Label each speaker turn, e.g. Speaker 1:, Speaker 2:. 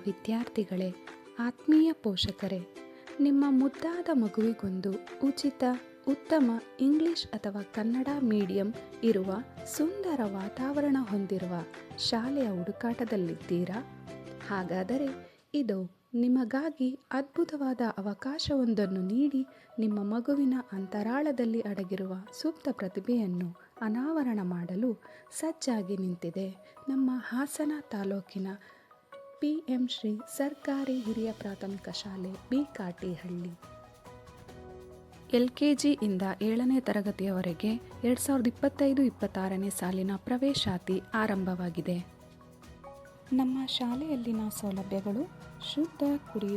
Speaker 1: ವಿದ್ಯಾರ್ಥಿಗಳೇ, ಆತ್ಮೀಯ ಪೋಷಕರೇ, ನಿಮ್ಮ ಮುದ್ದಾದ ಮಗುವಿಗೊಂದು ಉಚಿತ, ಉತ್ತಮ ಇಂಗ್ಲಿಷ್ ಅಥವಾ ಕನ್ನಡ ಮೀಡಿಯಂ ಇರುವ ಸುಂದರ ವಾತಾವರಣ ಹೊಂದಿರುವ ಶಾಲೆಯ ಹುಡುಕಾಟದಲ್ಲಿದ್ದೀರಾ? ಹಾಗಾದರೆ ಇದು ನಿಮಗಾಗಿ ಅದ್ಭುತವಾದ ಅವಕಾಶವೊಂದನ್ನು ನೀಡಿ ನಿಮ್ಮ ಮಗುವಿನ ಅಂತರಾಳದಲ್ಲಿ ಅಡಗಿರುವ ಸುಪ್ತ ಪ್ರತಿಭೆಯನ್ನು ಅನಾವರಣ ಮಾಡಲು ಸಜ್ಜಾಗಿ ನಿಂತಿದೆ ನಮ್ಮ ಹಾಸನ ತಾಲೂಕಿನ PM ಶ್ರೀ ಸರ್ಕಾರಿ ಹಿರಿಯ ಪ್ರಾಥಮಿಕ ಶಾಲೆ ಬಿ ಕಾಟಿಹಳ್ಳಿ. LKG ಇಂದ 7ನೇ ತರಗತಿಯವರೆಗೆ 2025-26ನೇ ಸಾಲಿನ ಪ್ರವೇಶಾತಿ ಆರಂಭವಾಗಿದೆ. ನಮ್ಮ ಶಾಲೆಯಲ್ಲಿನ ಸೌಲಭ್ಯಗಳು: ಶುದ್ಧ ಕುಡಿಯುವ